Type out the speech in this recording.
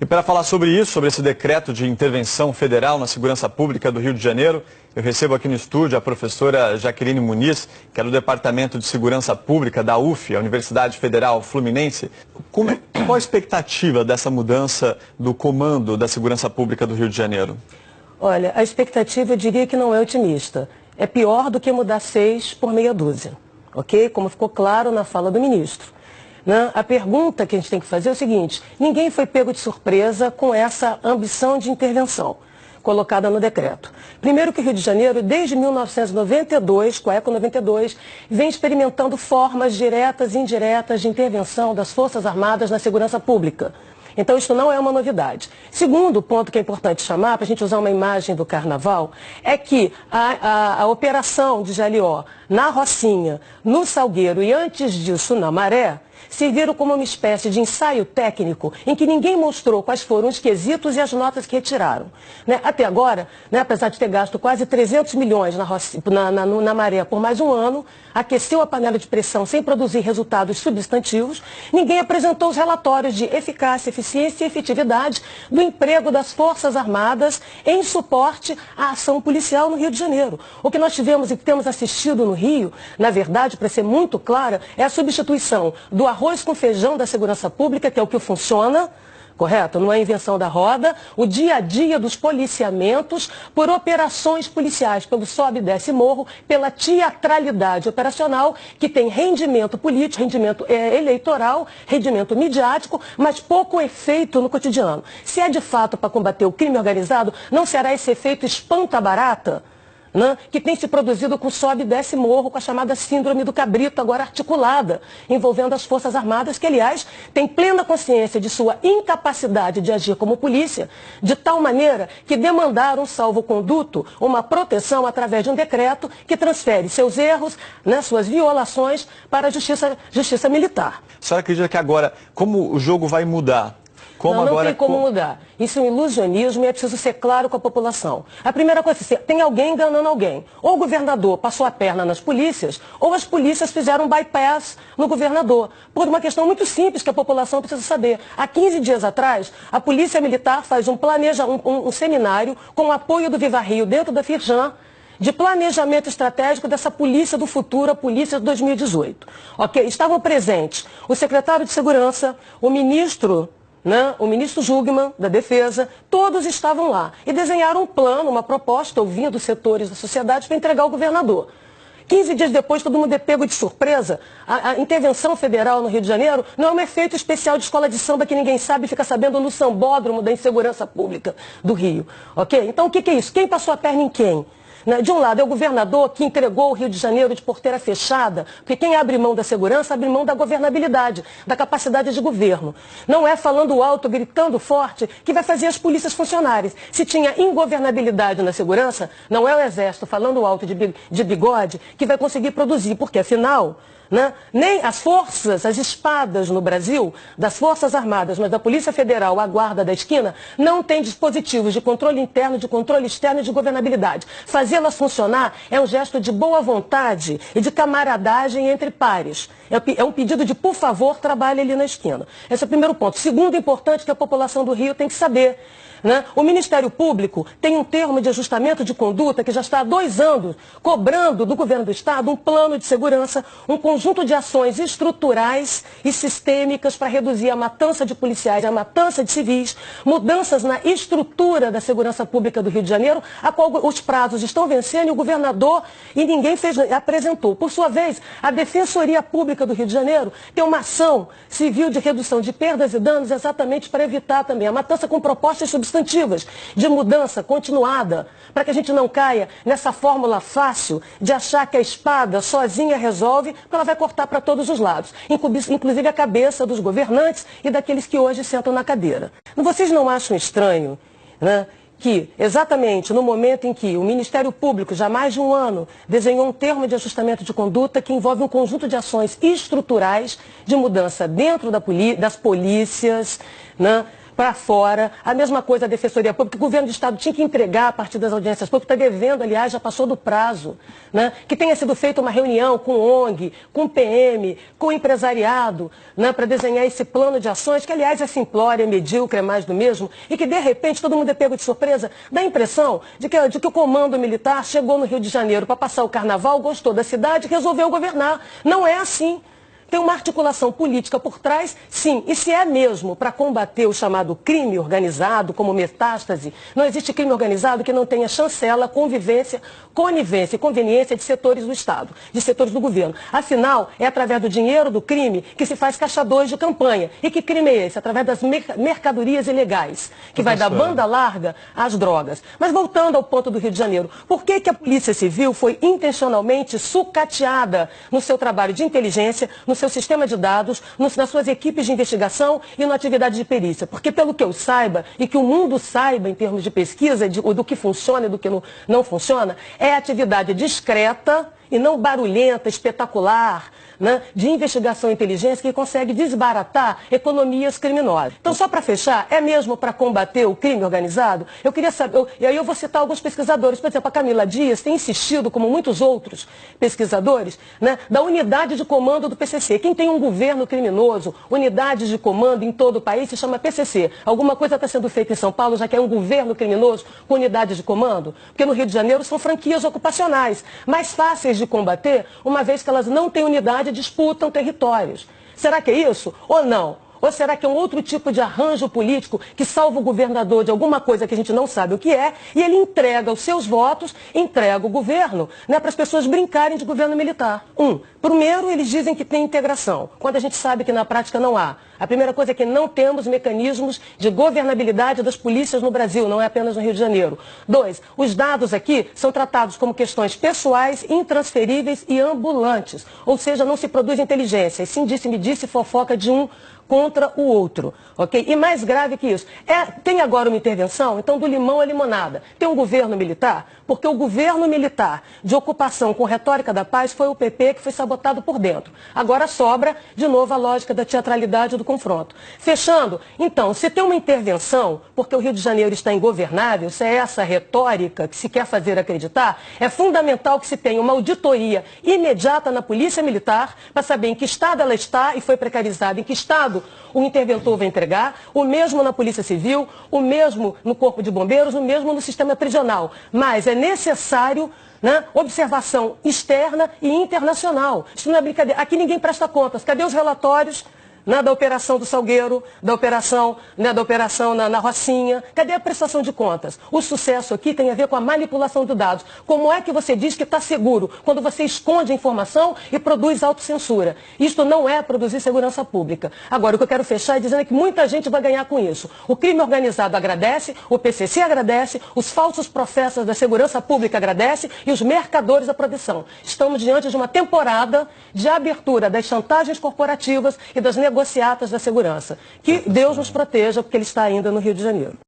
E para falar sobre isso, sobre esse decreto de intervenção federal na segurança pública do Rio de Janeiro, eu recebo aqui no estúdio a professora Jaqueline Muniz, que é do Departamento de Segurança Pública da UF, a Universidade Federal Fluminense. Qual a expectativa dessa mudança do comando da segurança pública do Rio de Janeiro? Olha, a expectativa eu diria que não é otimista. É pior do que mudar 6 por meia dúzia, ok? Como ficou claro na fala do ministro. A pergunta que a gente tem que fazer é o seguinte: ninguém foi pego de surpresa com essa ambição de intervenção colocada no decreto. Primeiro que o Rio de Janeiro, desde 1992, com a ECO 92, vem experimentando formas diretas e indiretas de intervenção das Forças Armadas na segurança pública. Então, isso não é uma novidade. Segundo ponto que é importante chamar, para a gente usar uma imagem do Carnaval, é que a operação de GLO na Rocinha, no Salgueiro e antes disso na Maré, serviram como uma espécie de ensaio técnico em que ninguém mostrou quais foram os quesitos e as notas que retiraram. Até agora, apesar de ter gasto quase 300 milhões na Maré por mais um ano, aqueceu a panela de pressão sem produzir resultados substantivos, ninguém apresentou os relatórios de eficácia, eficiência e efetividade do emprego das Forças Armadas em suporte à ação policial no Rio de Janeiro. O que nós tivemos e que temos assistido no Rio, na verdade, para ser muito clara, é a substituição do arroz com feijão da segurança pública, que é o que funciona, correto? Não é invenção da roda, o dia a dia dos policiamentos por operações policiais, pelo sobe e desce morro, pela teatralidade operacional, que tem rendimento político, rendimento eleitoral, rendimento midiático, mas pouco efeito no cotidiano. Se é de fato para combater o crime organizado, não será esse efeito espanta-barata que tem se produzido com sobe e desce morro, com a chamada síndrome do cabrito, agora articulada, envolvendo as Forças Armadas, que, aliás, têm plena consciência de sua incapacidade de agir como polícia, de tal maneira que demandaram um salvo-conduto, uma proteção através de um decreto que transfere seus erros, suas violações, para a justiça militar. A senhora acredita que agora, como o jogo vai mudar? Não tem como mudar. Isso é um ilusionismo e é preciso ser claro com a população. A primeira coisa é tem alguém enganando alguém. Ou o governador passou a perna nas polícias, ou as polícias fizeram um bypass no governador. Por uma questão muito simples que a população precisa saber. Há 15 dias atrás, a Polícia Militar faz um seminário com o apoio do Viva Rio dentro da Firjan, de planejamento estratégico dessa polícia do futuro, a polícia de 2018. Ok? Estavam presentes o secretário de Segurança, o ministro Jungmann, da Defesa, todos estavam lá e desenharam um plano, uma proposta, ouvindo os setores da sociedade para entregar ao governador. 15 dias depois, todo mundo é pego de surpresa. A intervenção federal no Rio de Janeiro não é um efeito especial de escola de samba que ninguém sabe e fica sabendo no sambódromo da insegurança pública do Rio. Ok? Então, o que é isso? Quem passou a perna em quem? De um lado é o governador que entregou o Rio de Janeiro de porteira fechada, porque quem abre mão da segurança abre mão da governabilidade, da capacidade de governo. Não é falando alto, gritando forte, que vai fazer as polícias funcionarem. Se tinha ingovernabilidade na segurança, não é o Exército falando alto de bigode que vai conseguir produzir, porque afinal, nem as forças, as espadas no Brasil, das Forças Armadas, mas da Polícia Federal, a guarda da esquina, não tem dispositivos de controle interno, de controle externo e de governabilidade. Fazê-las funcionar é um gesto de boa vontade e de camaradagem entre pares. É um pedido de, por favor, trabalhe ali na esquina. Esse é o primeiro ponto. Segundo importante que a população do Rio tem que saber. O Ministério Público tem um termo de ajustamento de conduta que já está há 2 anos cobrando do governo do Estado um plano de segurança, um conjunto de ações estruturais e sistêmicas para reduzir a matança de policiais, a matança de civis, mudanças na estrutura da segurança pública do Rio de Janeiro, a qual os prazos estão vencendo e o governador e ninguém apresentou. Por sua vez, a Defensoria Pública do Rio de Janeiro tem uma ação civil de redução de perdas e danos exatamente para evitar também a matança com propostas substantivas de mudança continuada, para que a gente não caia nessa fórmula fácil de achar que a espada sozinha resolve, porque ela vai cortar para todos os lados, inclusive a cabeça dos governantes e daqueles que hoje sentam na cadeira. Vocês não acham estranho, que exatamente no momento em que o Ministério Público, já há mais de um ano, desenhou um termo de ajustamento de conduta que envolve um conjunto de ações estruturais de mudança dentro das polícias, para fora. A mesma coisa a Defensoria Pública. O governo do Estado tinha que entregar a partir das audiências públicas, está devendo, aliás, já passou do prazo. Né? Que tenha sido feita uma reunião com ONG, com PM, com empresariado, né? Para desenhar esse plano de ações, que, aliás, é simplório, é medíocre, é mais do mesmo, e que, de repente, todo mundo é pego de surpresa. Dá a impressão de que o comando militar chegou no Rio de Janeiro para passar o carnaval, gostou da cidade e resolveu governar. Não é assim. Tem uma articulação política por trás, sim. E se é mesmo para combater o chamado crime organizado, como metástase, não existe crime organizado que não tenha chancela, conivência e conveniência de setores do Estado, de setores do governo. Afinal, é através do dinheiro do crime que se faz caixa 2 de campanha. E que crime é esse? Através das mercadorias ilegais, que vai dar banda larga às drogas. Mas voltando ao ponto do Rio de Janeiro, por que a Polícia Civil foi intencionalmente sucateada no seu trabalho de inteligência, no seu sistema de dados, nas suas equipes de investigação e na atividade de perícia? Porque, pelo que eu saiba, e que o mundo saiba em termos de pesquisa, do que funciona e do que não funciona, é atividade discreta e não barulhenta, espetacular, né, de investigação e inteligência que consegue desbaratar economias criminosas. Então, só para fechar, é mesmo para combater o crime organizado? Eu queria saber, e aí eu vou citar alguns pesquisadores, por exemplo, a Camila Dias tem insistido, como muitos outros pesquisadores, né, da unidade de comando do PCC. Quem tem um governo criminoso, unidades de comando em todo o país, se chama PCC. Alguma coisa está sendo feita em São Paulo, já que é um governo criminoso com unidade de comando? Porque no Rio de Janeiro são franquias ocupacionais, mais fáceis de combater, uma vez que elas não têm unidade e disputam territórios. Será que é isso ou não? Ou será que é um outro tipo de arranjo político que salva o governador de alguma coisa que a gente não sabe o que é e ele entrega os seus votos, entrega o governo, né, para as pessoas brincarem de governo militar? Primeiro, eles dizem que tem integração, quando a gente sabe que na prática não há. A primeira coisa é que não temos mecanismos de governabilidade das polícias no Brasil, não é apenas no Rio de Janeiro. 2, os dados aqui são tratados como questões pessoais, intransferíveis e ambulantes. Ou seja, não se produz inteligência, e sim disse-me-disse fofoca de um contra o outro, ok? E mais grave que isso, tem agora uma intervenção, então do limão à limonada. Tem um governo militar, porque o governo militar de ocupação com retórica da paz foi o PP que foi sabotado por dentro. Agora sobra, de novo, a lógica da teatralidade do confronto. Fechando, então, se tem uma intervenção, porque o Rio de Janeiro está ingovernável, se é essa retórica que se quer fazer acreditar, é fundamental que se tenha uma auditoria imediata na Polícia Militar para saber em que estado ela está e foi precarizada, em que estado o interventor vai entregar, o mesmo na Polícia Civil, o mesmo no Corpo de Bombeiros, o mesmo no sistema prisional. Mas é necessário, né, observação externa e internacional. Isso não é brincadeira. Aqui ninguém presta contas. Cadê os relatórios, né, da Operação do Salgueiro, da operação na Rocinha? Cadê a prestação de contas? O sucesso aqui tem a ver com a manipulação de dados. Como é que você diz que está seguro quando você esconde a informação e produz autocensura? Isto não é produzir segurança pública. Agora, o que eu quero fechar é dizendo que muita gente vai ganhar com isso. O crime organizado agradece, o PCC agradece, os falsos profetas da segurança pública agradecem e os mercadores da proteção. Estamos diante de uma temporada de abertura das chantagens corporativas e das negociatas da segurança. Que Deus nos proteja, porque ele está ainda no Rio de Janeiro.